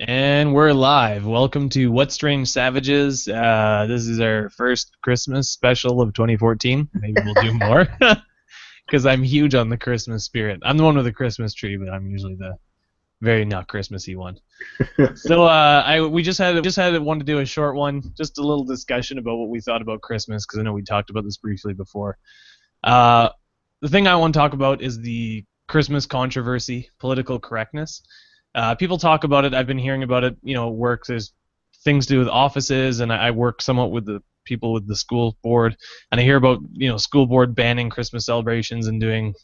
And we're live. Welcome to What Strange Savages. This is our first Christmas special of 2014. Maybe we'll do more because I'm huge on the Christmas spirit. I'm the one with the Christmas tree, but I'm usually the very not Christmassy one. So we just had wanted to do a short one, just a little discussion about what we thought about Christmas because I know we talked about this briefly before. Uh, the thing I want to talk about is the Christmas controversy, political correctness. People talk about it. I've been hearing about it. At work. There's things to do with offices, and I work somewhat with the people with the school board, and I hear about school board banning Christmas celebrations and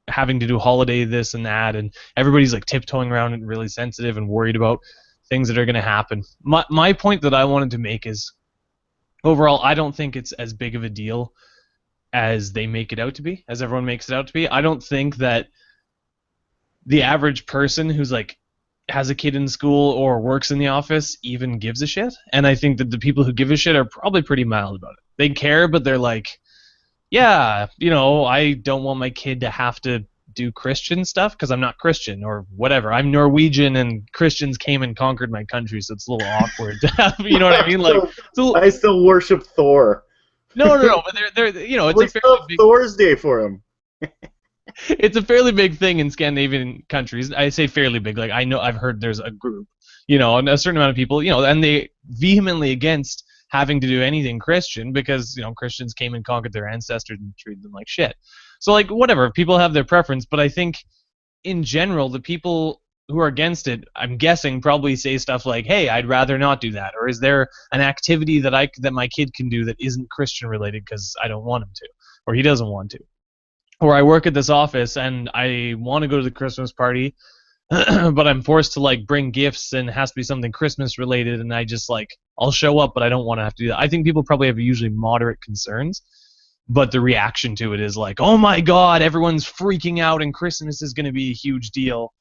having to do holiday this and that, and everybody's like tiptoeing around and really sensitive and worried about things that are going to happen. My point that I wanted to make is overall, I don't think it's as big of a deal as they make it out to be, as everyone makes it out to be. I don't think that the average person who's like has a kid in school or works in the office even gives a shit. And I think that the people who give a shit are probably pretty mild about it. They care, but they're like, yeah, I don't want my kid to have to do Christian stuff because I'm not Christian or whatever. I'm Norwegian and Christians came and conquered my country, so it's a little awkward to have, you know what I mean? Like, I still worship Thor. No, but they're it's We a still fairly have big Thor's Day for him. it's a fairly big thing in Scandinavian countries. I say fairly big, like I've heard there's a group, and a certain amount of people, and they vehemently against having to do anything Christian because, Christians came and conquered their ancestors and treated them like shit. So like whatever, people have their preference, but I think in general the people who are against it, I'm guessing probably say stuff like, "Hey, I'd rather not do that," or "Is there an activity that my kid can do that isn't Christian related because I don't want him to, or he doesn't want to?" Or I work at this office and I want to go to the Christmas party, but I'm forced to like bring gifts and it has to be something Christmas related, and I just like I'll show up, but I don't want to have to do that. I think people probably have usually moderate concerns, but the reaction to it is like, oh my god, everyone's freaking out and Christmas is going to be a huge deal.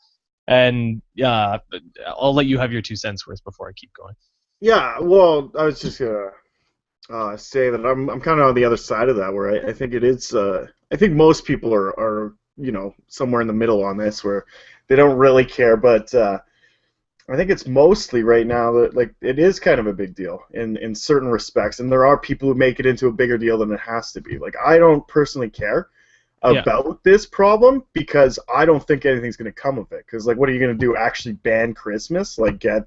And I'll let you have your 2 cents worth before I keep going. Yeah, well, I was just gonna say that I'm kind of on the other side of that, where I think it is. I think most people are somewhere in the middle on this, where they don't really care, but I think it's mostly right now that like it is kind of a big deal in certain respects, and there are people who make it into a bigger deal than it has to be. Like I don't personally care Yeah. about this problem because I don't think anything's going to come of it. Because like, what are you going to do? Actually ban Christmas? Like get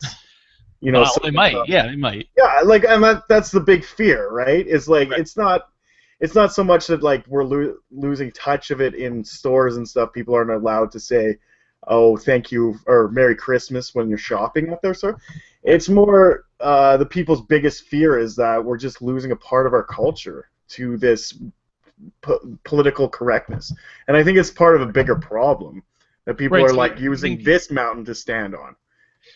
They might. Yeah, they might. yeah, like and that's the big fear, right? Is like Right. it's not so much that like we're losing touch of it in stores and stuff. People aren't allowed to say, "Oh, thank you" or "Merry Christmas" when you're shopping at their store. It's more the people's biggest fear is that we're just losing a part of our culture to this political correctness, and I think it's part of a bigger problem that people Right. are So like you using think this mountain to stand on.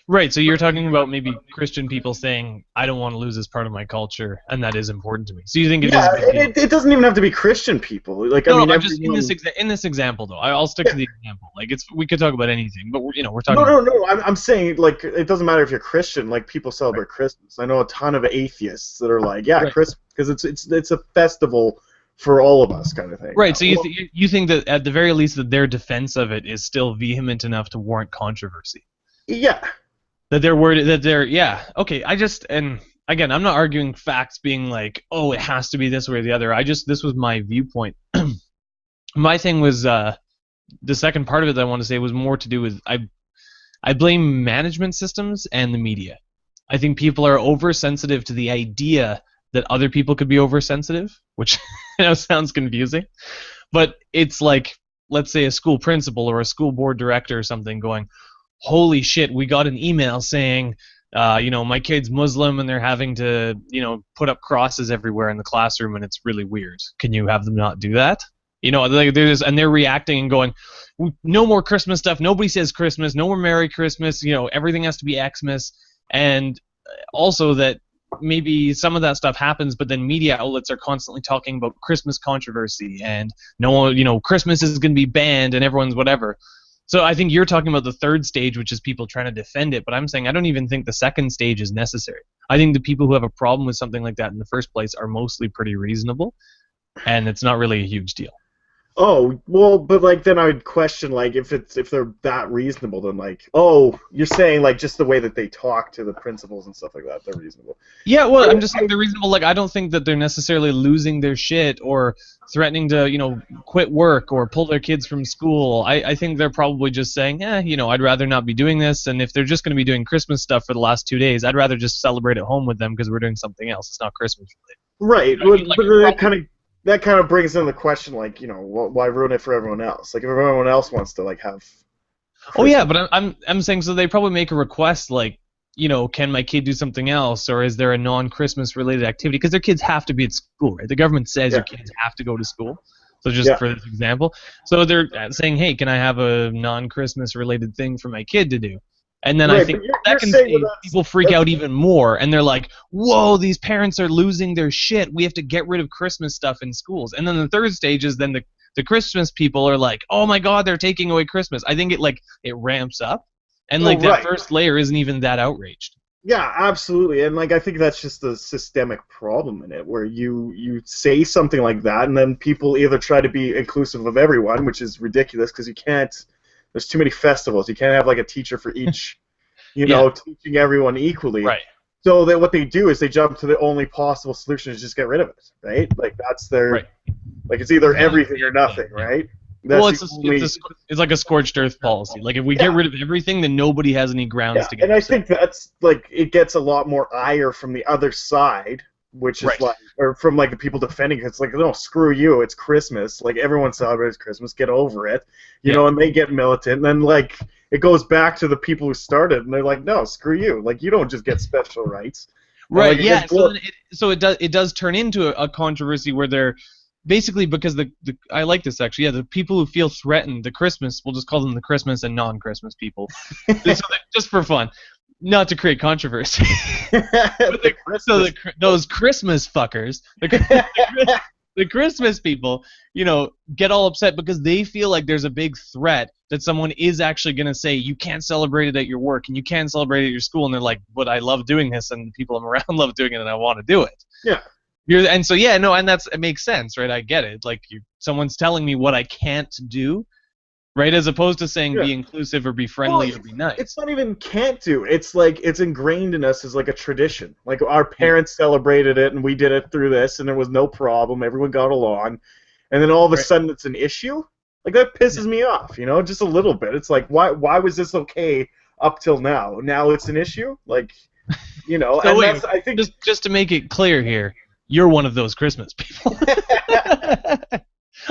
Right, so you're talking about maybe Christian people saying, I don't want to lose this part of my culture, and that is important to me. So you think it is Yeah, a big and deal? it doesn't even have to be Christian people. Like, I No, mean, I'm just everyone. in this example though. I'll stick Yeah. to the example. Like we could talk about anything, but we're No, talking no, about no. I'm saying like it doesn't matter if you're Christian. Like people right, celebrate Christmas. I know a ton of atheists that are like, yeah, right, Christmas because it's a festival for all of us, kind of thing. right. Now, So you think that at the very least that their defense of it is still vehement enough to warrant controversy? yeah, That they're worried that they're yeah okay. And again, I'm not arguing facts being like, oh, it has to be this way or the other. This was my viewpoint. My thing was the second part of it that I want to say was more to do with I blame management systems and the media. I think people are oversensitive to the idea that other people could be oversensitive, which sounds confusing, but it's like, let's say a school principal or a school board director or something going, holy shit, we got an email saying, my kid's Muslim and they're having to, put up crosses everywhere in the classroom and it's really weird. Can you have them not do that? They're reacting and going, no more Christmas stuff. Nobody says Christmas. No more Merry Christmas. Everything has to be Xmas. And also that maybe some of that stuff happens, but then media outlets are constantly talking about Christmas controversy and no one, Christmas is going to be banned and everyone's whatever. So I think you're talking about the third stage, which is people trying to defend it, but I'm saying I don't even think the second stage is necessary. I think the people who have a problem with something like that in the first place are mostly pretty reasonable, and it's not really a huge deal. Oh, well, but like then I would question like if they're that reasonable, then like, oh, you're saying like just the way that they talk to the principals and stuff like that, they're reasonable. Yeah, well, I'm just saying I, they're reasonable. Like, I don't think that they're necessarily losing their shit or threatening to, quit work or pull their kids from school. I think they're probably just saying, I'd rather not be doing this. And if they're just going to be doing Christmas stuff for the last 2 days, I'd rather just celebrate at home with them because we're doing something else. It's not Christmas related. right, You know what I mean? Like, but it's probably. that kind of brings in the question like, why ruin it for everyone else? Like if everyone else wants to like have Oh yeah, Christmas. but I'm saying so they probably make a request like, can my kid do something else, or is there a non-Christmas related activity? Because their kids have to be at school, right? The government says your Yeah, kids have to go to school. So just yeah, for this example, so they're saying, hey, can I have a non-Christmas related thing for my kid to do? And then I right. think But the you're second saying that stage, people freak that's out even more, and they're like, whoa, these parents are losing their shit. We have to get rid of Christmas stuff in schools. And then the third stage is then the Christmas people are like, oh my God, they're taking away Christmas. I think it ramps up, and oh like that right. first layer isn't even that outraged. Yeah, absolutely. And like I think that's just a systemic problem in it where you say something like that and then people either try to be inclusive of everyone, which is ridiculous because you can't there's too many festivals. You can't have like a teacher for each, Yeah, teaching everyone equally. right, So that what they do is they jump to the only possible solution is just get rid of it, right? Like that's right. their like it's either The only everything or safe thing. nothing, Yeah. right? Well, That's the only it's like a scorched earth policy. Like if we get yeah. rid of everything, then nobody has any Yeah, grounds to get and I upset. think that's like it gets a lot more ire from the other side, which is Right. like, or from like the people defending it. It's like, no, screw you, it's Christmas. Like everyone celebrates Christmas, get over it, Yeah. and they get militant, and then like it goes back to the people who started, and they're like, no, screw you, like you don't just get special rights, and Right. like it gets Yeah. So it does turn into a controversy where they're basically because the I like this actually. Yeah, the people who feel threatened, the Christmas, we'll just call them the Christmas and non-Christmas people. Just for fun, not to create controversy. But the Christmas. those Christmas fuckers, the Christmas people, get all upset because they feel like there's a big threat that someone is actually going to say you can't celebrate it at your work and you can't celebrate it at your school, and they're like, but I love doing this and the people I'm around love doing it and I want to do it. Yeah, And so yeah, no, and it makes sense, right? I get it. Like someone's telling me what I can't do, right? As opposed to saying yeah. be inclusive or be Well, friendly or be it's nice. not even can't do. It's like it's ingrained in us as like a tradition. Like our Yeah. parents celebrated it, and we did it through this, and there was no problem. Everyone got along, and then all of a Right. sudden it's an issue. Like that pisses me off, just a little bit. It's like why was this okay up till now? Now it's an issue, like So and wait, that's I think. just to make it clear here, you're one of those Christmas people.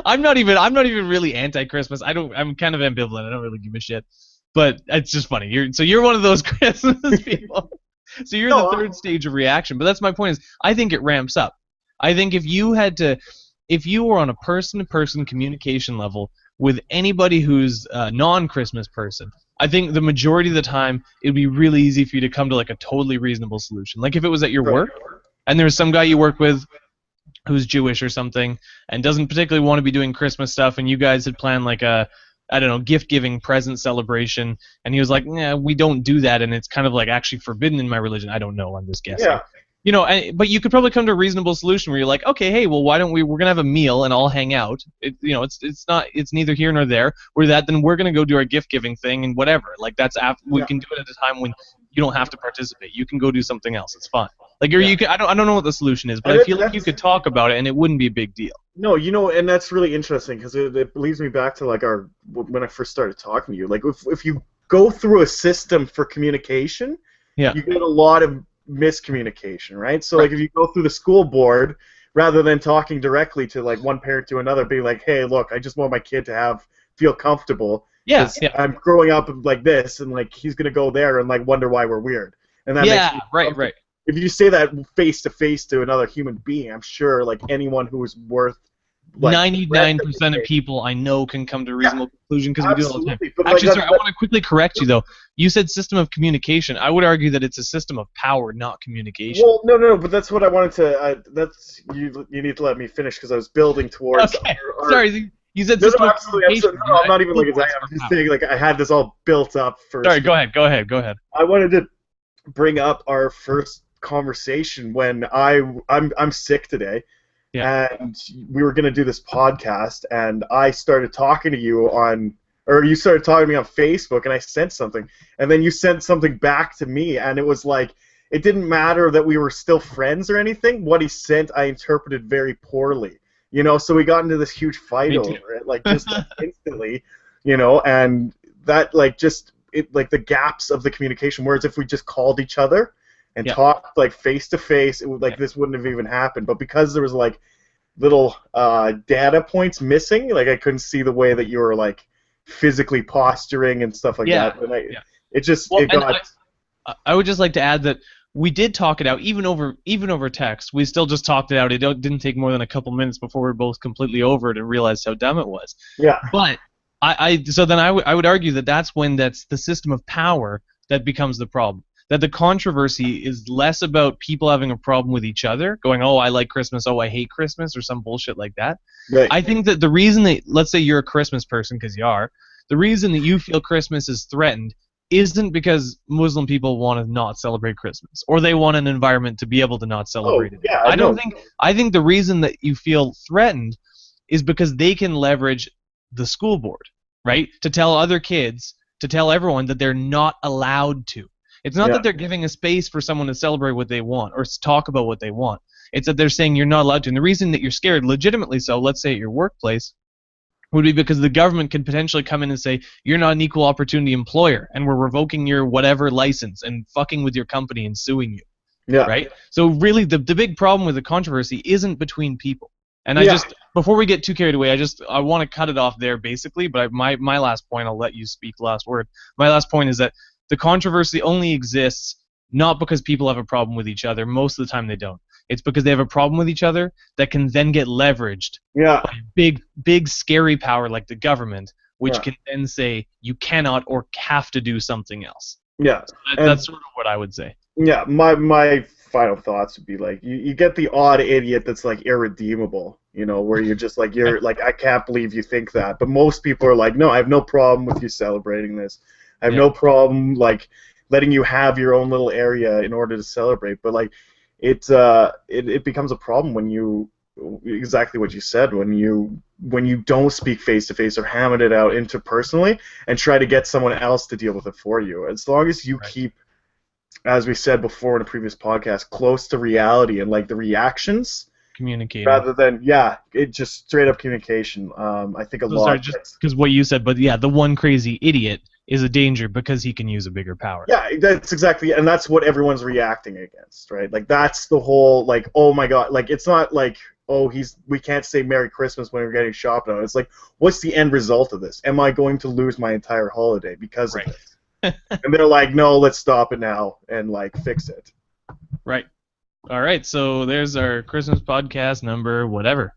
I'm not even really anti-Christmas. I'm kind of ambivalent. I don't really give a shit. But it's just funny. You're one of those Christmas people. So you're the No, third stage of reaction. But that's my point is I think it ramps up. I think if you were on a person-to-person communication level with anybody who's a non-Christmas person, I think the majority of the time it would be really easy for you to come to like a totally reasonable solution. Like if it was at your right. work and there's some guy you work with who's Jewish or something and doesn't particularly want to be doing Christmas stuff, and you guys had planned like a, I don't know, gift giving present celebration, and he was like, "Yeah, we don't do that, and it's kind of like actually forbidden in my religion." I don't know. I'm just guessing. Yeah, But you could probably come to a reasonable solution where you're like, okay, hey, well, why don't we're gonna have a meal and all hang out. It's neither here nor there. Then we're gonna go do our gift giving thing and whatever. Like we yeah, can do it at a time when you don't have to participate. You can go do something else. It's fine. Like, or yeah. you could, I don't know what the solution is, but And I feel like you that's could talk about it and it wouldn't be a big deal. No, and that's really interesting because it leads me back to like our when I first started talking to you. Like if you go through a system for communication, Yeah. you get a lot of miscommunication, right? So Right. like if you go through the school board rather than talking directly to like one parent to another, being like, hey, look, I just want my kid to feel comfortable Yeah. because Yeah. I'm growing up like this, and like he's gonna go there and like wonder why we're weird, and that makes Yeah. me Right. comfortable. Right. If you say that face to face to another human being, I'm sure like anyone who is worth like 99% of people I know can come to a yeah, reasonable conclusion because we do it all the time. absolutely. But like Actually, sorry, I want to quickly correct you though. You said system of communication. I would argue that it's a system of power, not communication. well, no, but that's what I wanted to. That's you. You need to let me finish because I was building towards. Okay. Our, Sorry, you said no, system no, of absolutely, communication. absolutely. No, I'm not even like Works I'm for just power. saying like I had this all built up for. Sorry, go ahead. Go ahead. Go ahead. I wanted to bring up our first conversation when I'm sick today, Yeah. and we were going to do this podcast, and I started talking to you or you started talking to me on Facebook, and I sent something, and then you sent something back to me, and it was like, it didn't matter that we were still friends or anything. What he sent, I interpreted very poorly, so we got into this huge fight Me too. over it, like, just like, instantly, and that, like, like, the gaps of the communication, whereas if we just called each other and Yeah. talked, like, face to face, it would, like, this wouldn't have even happened. But because there was, like, little data points missing, like, I couldn't see the way that you were, like, physically posturing and stuff like Yeah. that, and Yeah. Well, it and got. I would just like to add that we did talk it out, even over text. We still just talked it out. Didn't take more than a couple minutes before we were both completely over it and realized how dumb it was. Yeah. But so then I would argue that that's the system of power that becomes the problem. That the controversy is less about people having a problem with each other, going, oh, I like Christmas, oh, I hate Christmas, or some bullshit like that. Right. I think that the reason that, let's say you're a Christmas person, because you are, the reason that you feel Christmas is threatened isn't because Muslim people want to not celebrate Christmas, or they want an environment to be able to not celebrate it. Yeah, I don't no. think. I think the reason that you feel threatened is because they can leverage the school board, right, to tell other kids, to tell everyone that they're not allowed to. It's not Yeah. that they're giving a space for someone to celebrate what they want or talk about what they want. It's that they're saying you're not allowed to. And the reason that you're scared, legitimately so, let's say at your workplace, would be because the government could potentially come in and say, you're not an equal opportunity employer, and we're revoking your whatever license and fucking with your company and suing you. Yeah. Right? So really, the big problem with the controversy isn't between people. And Yeah. before we get too carried away, I want to cut it off there basically, but my last point, I'll let you speak the last word. My last point is that the controversy only exists not because people have a problem with each other. Most of the time they don't. It's because they have a problem with each other that can then get leveraged Yeah. by big scary power like the government, which Yeah. can then say you cannot or have to do something else. Yeah. So And that's sort of what I would say. yeah, my final thoughts would be like, you get the odd idiot that's like irredeemable, where you're just like, you're like, I can't believe you think that. But most people are like, no, I have no problem with you celebrating this. I have no problem like letting you have your own little area in order to celebrate. But like, it becomes a problem when you, exactly what you said, when you don't speak face to face or hammer it out interpersonally and try to get someone else to deal with it for you. As long as you keep, as we said before in a previous podcast, close to reality and like the reactions, Communicating. rather than it just straight up communication. I think a lot. Just because what you said, but yeah, the one crazy idiot is a danger because he can use a bigger power. Yeah, that's exactly, and that's what everyone's reacting against, right? Like that's the whole like, oh my god, like it's not like, oh, we can't say Merry Christmas when we're getting shopped on. It's like, what's the end result of this? Am I going to lose my entire holiday because of this? And they're like, no, let's stop it now and like fix it. Right. All right, so there's our Christmas podcast number whatever.